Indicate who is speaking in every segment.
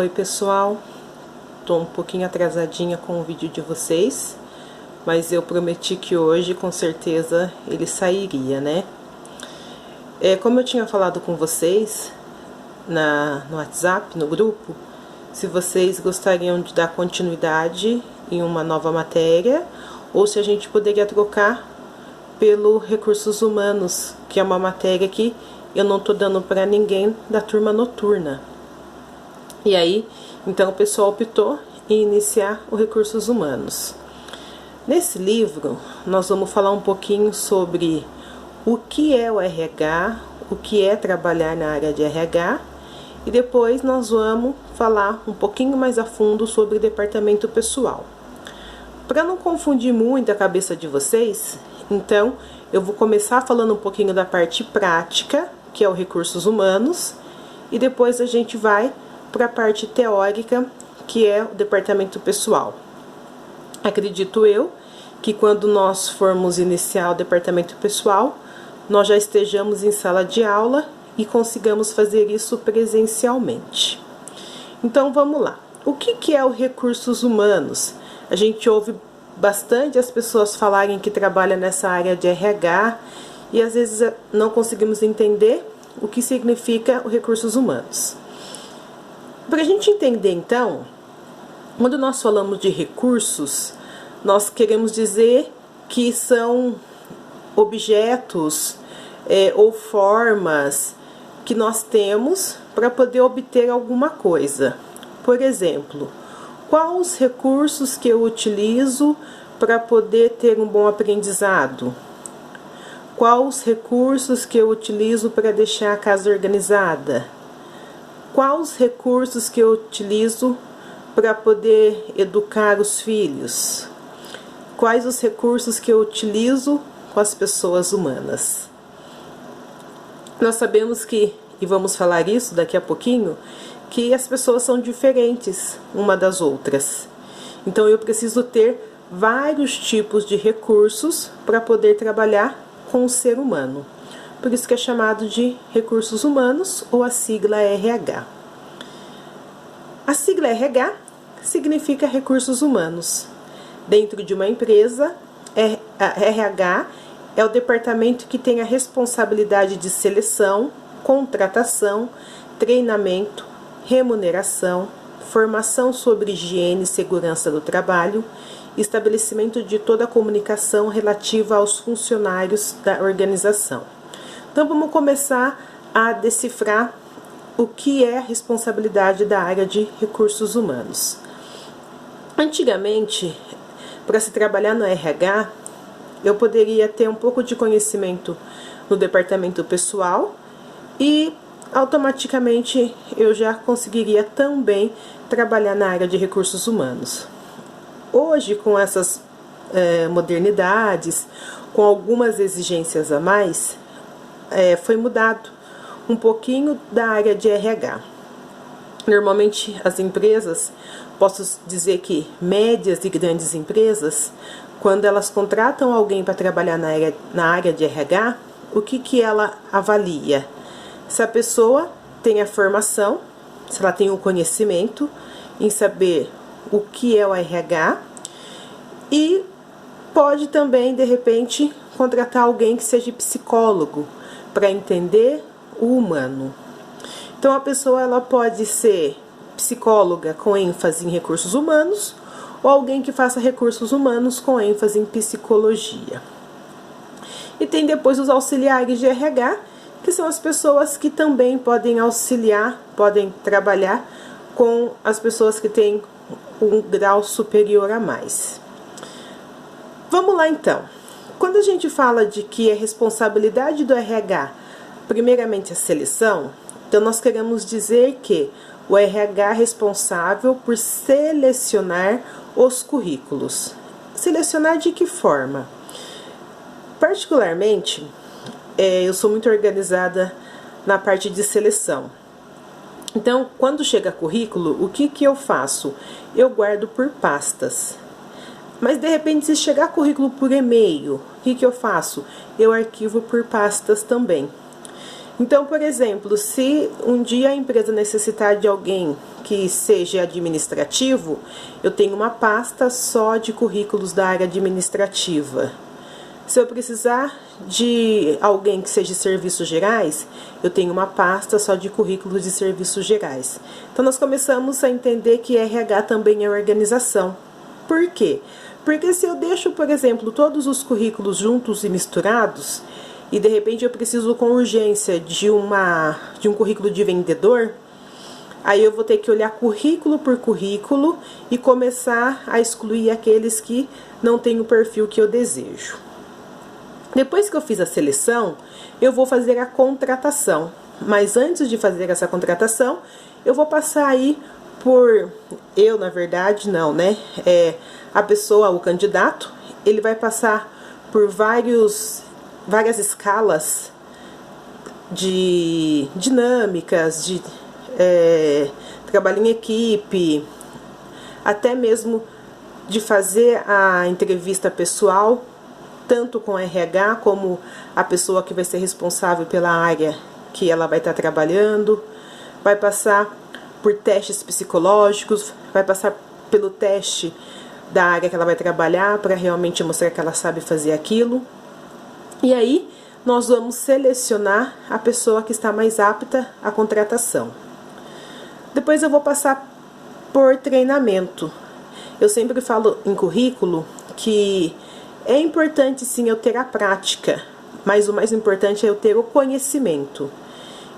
Speaker 1: Oi pessoal, tô um pouquinho atrasadinha com o vídeo de vocês, mas eu prometi que hoje com certeza ele sairia, né? Como eu tinha falado com vocês no WhatsApp, no grupo, se vocês gostariam de dar continuidade em uma nova matéria, ou se a gente poderia trocar pelo Recursos Humanos, que é uma matéria que eu não tô dando para ninguém da turma noturna. E aí, então o pessoal optou em iniciar o Recursos Humanos. Nesse livro, nós vamos falar um pouquinho sobre o que é o RH, o que é trabalhar na área de RH, e depois nós vamos falar um pouquinho mais a fundo sobre o departamento pessoal. Para não confundir muito a cabeça de vocês, então eu vou começar falando um pouquinho da parte prática, que é o Recursos Humanos, e depois a gente vai para a parte teórica, que é o departamento pessoal. Acredito eu que quando nós formos iniciar o departamento pessoal, nós já estejamos em sala de aula e consigamos fazer isso presencialmente. Então vamos lá. O que é o Recursos Humanos? A gente ouve bastante as pessoas falarem que trabalham nessa área de RH e às vezes não conseguimos entender o que significa o Recursos Humanos. Para a gente entender então, quando nós falamos de recursos, nós queremos dizer que são objetos ou formas que nós temos para poder obter alguma coisa. Por exemplo, quais os recursos que eu utilizo para poder ter um bom aprendizado? Quais os recursos que eu utilizo para deixar a casa organizada? Quais os recursos que eu utilizo para poder educar os filhos? Quais os recursos que eu utilizo com as pessoas humanas? Nós sabemos que, e vamos falar isso daqui a pouquinho, que as pessoas são diferentes uma das outras. Então eu preciso ter vários tipos de recursos para poder trabalhar com o ser humano. Por isso que é chamado de Recursos Humanos ou a sigla RH. A sigla RH significa Recursos Humanos. Dentro de uma empresa, a RH é o departamento que tem a responsabilidade de seleção, contratação, treinamento, remuneração, formação sobre higiene e segurança do trabalho, estabelecimento de toda a comunicação relativa aos funcionários da organização. Então vamos começar a decifrar o que é a responsabilidade da área de recursos humanos. Antigamente, para se trabalhar no RH, eu poderia ter um pouco de conhecimento no departamento pessoal e automaticamente eu já conseguiria também trabalhar na área de recursos humanos. Hoje, com essas modernidades, com algumas exigências a mais, foi mudado um pouquinho da área de RH. Normalmente as empresas, posso dizer que médias e grandes empresas, quando elas contratam alguém para trabalhar na área de RH, o que ela avalia? Se a pessoa tem a formação, se ela tem o conhecimento em saber o que é o RH, e pode também, de repente, contratar alguém que seja psicólogo para entender o humano. Então a pessoa ela pode ser psicóloga com ênfase em recursos humanos ou alguém que faça recursos humanos com ênfase em psicologia. E tem depois os auxiliares de RH, que são as pessoas que também podem auxiliar, podem trabalhar com as pessoas que têm um grau superior a mais. Vamos lá então. Quando a gente fala de que é responsabilidade do RH, primeiramente a seleção, então nós queremos dizer que o RH é responsável por selecionar os currículos. Selecionar de que forma? Particularmente, eu sou muito organizada na parte de seleção. Então, quando chega currículo, o que eu faço? Eu guardo por pastas. Mas, de repente, se chegar currículo por e-mail, o que eu faço? Eu arquivo por pastas também. Então, por exemplo, se um dia a empresa necessitar de alguém que seja administrativo, eu tenho uma pasta só de currículos da área administrativa. Se eu precisar de alguém que seja de serviços gerais, eu tenho uma pasta só de currículos de serviços gerais. Então, nós começamos a entender que RH também é organização. Por quê? Porque se eu deixo, por exemplo, todos os currículos juntos e misturados, e de repente eu preciso com urgência de um currículo de vendedor, aí eu vou ter que olhar currículo por currículo e começar a excluir aqueles que não têm o perfil que eu desejo. Depois que eu fiz a seleção, eu vou fazer a contratação. Mas antes de fazer essa contratação, eu vou passar aí por... Eu, na verdade, não, né? A pessoa, o candidato, ele vai passar por várias escalas de dinâmicas, de trabalho em equipe, até mesmo de fazer a entrevista pessoal, tanto com RH como a pessoa que vai ser responsável pela área que ela vai estar trabalhando, vai passar por testes psicológicos, vai passar pelo teste da área que ela vai trabalhar para realmente mostrar que ela sabe fazer aquilo. E aí, nós vamos selecionar a pessoa que está mais apta à contratação. Depois eu vou passar por treinamento. Eu sempre falo em currículo que é importante sim eu ter a prática, mas o mais importante é eu ter o conhecimento.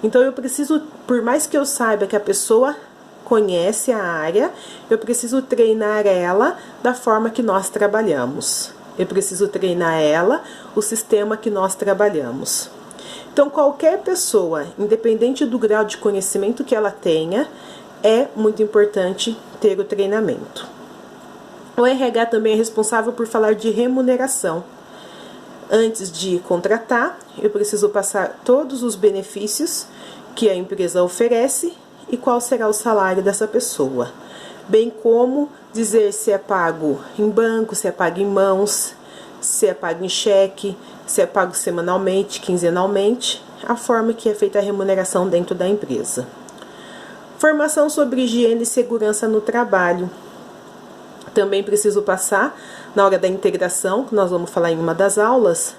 Speaker 1: Então eu preciso, por mais que eu saiba que a pessoa conhece a área, eu preciso treinar ela da forma que nós trabalhamos. Eu preciso treinar ela, o sistema que nós trabalhamos. Então, qualquer pessoa, independente do grau de conhecimento que ela tenha, é muito importante ter o treinamento. O RH também é responsável por falar de remuneração. Antes de contratar, eu preciso passar todos os benefícios que a empresa oferece e qual será o salário dessa pessoa, bem como dizer se é pago em banco, se é pago em mãos, se é pago em cheque, se é pago semanalmente, quinzenalmente, a forma que é feita a remuneração dentro da empresa. Formação sobre higiene e segurança no trabalho. Também preciso passar, na hora da integração, que nós vamos falar em uma das aulas,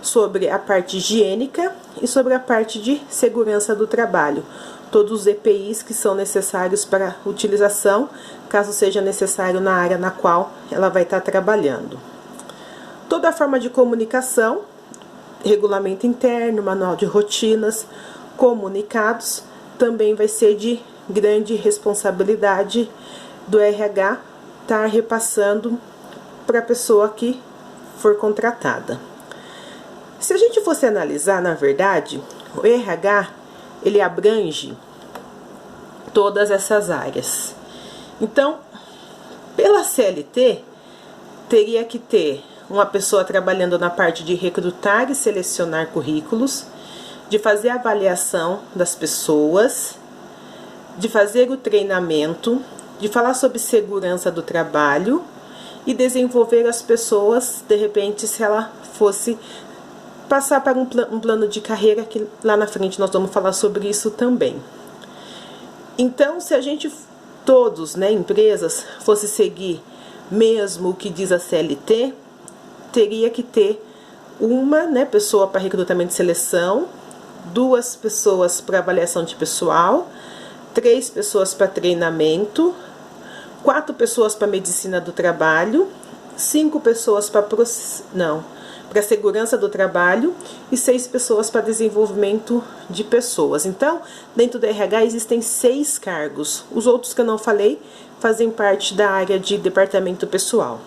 Speaker 1: sobre a parte higiênica e sobre a parte de segurança do trabalho. Todos os EPIs que são necessários para utilização, caso seja necessário na área na qual ela vai estar trabalhando. Toda a forma de comunicação, regulamento interno, manual de rotinas, comunicados, também vai ser de grande responsabilidade do RH estar repassando para a pessoa que for contratada. Se a gente fosse analisar, na verdade, o RH, ele abrange todas essas áreas. Então, pela CLT, teria que ter uma pessoa trabalhando na parte de recrutar e selecionar currículos, de fazer a avaliação das pessoas, de fazer o treinamento, de falar sobre segurança do trabalho e desenvolver as pessoas, de repente, se ela fosse passar para um plano de carreira, que lá na frente nós vamos falar sobre isso também. Então, se a gente, todos, né, empresas, fosse seguir mesmo o que diz a CLT, teria que ter uma, né, pessoa para recrutamento e seleção, 2 pessoas para avaliação de pessoal, 3 pessoas para treinamento, 4 pessoas para medicina do trabalho, 5 pessoas para segurança do trabalho e 6 pessoas para desenvolvimento de pessoas. Então, dentro do RH existem 6 cargos. Os outros que eu não falei fazem parte da área de departamento pessoal.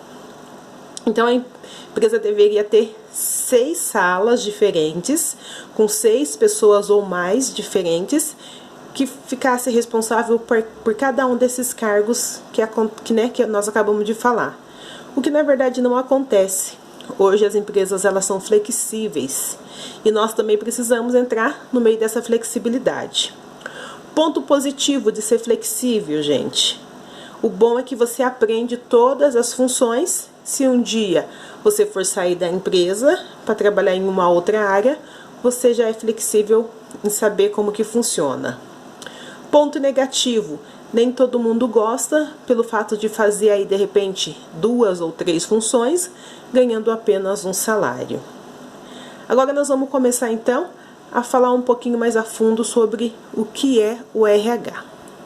Speaker 1: Então, a empresa deveria ter 6 salas diferentes, com 6 pessoas ou mais diferentes, que ficasse responsável por cada um desses cargos que nós acabamos de falar. O que, na verdade, não acontece. Hoje as empresas elas são flexíveis e nós também precisamos entrar no meio dessa flexibilidade. Ponto positivo de ser flexível, gente. O bom é que você aprende todas as funções. Se um dia você for sair da empresa para trabalhar em uma outra área, você já é flexível em saber como que funciona. Ponto negativo: nem todo mundo gosta pelo fato de fazer aí de repente 2 ou 3 funções, ganhando apenas um salário. Agora nós vamos começar então a falar um pouquinho mais a fundo sobre o que é o RH.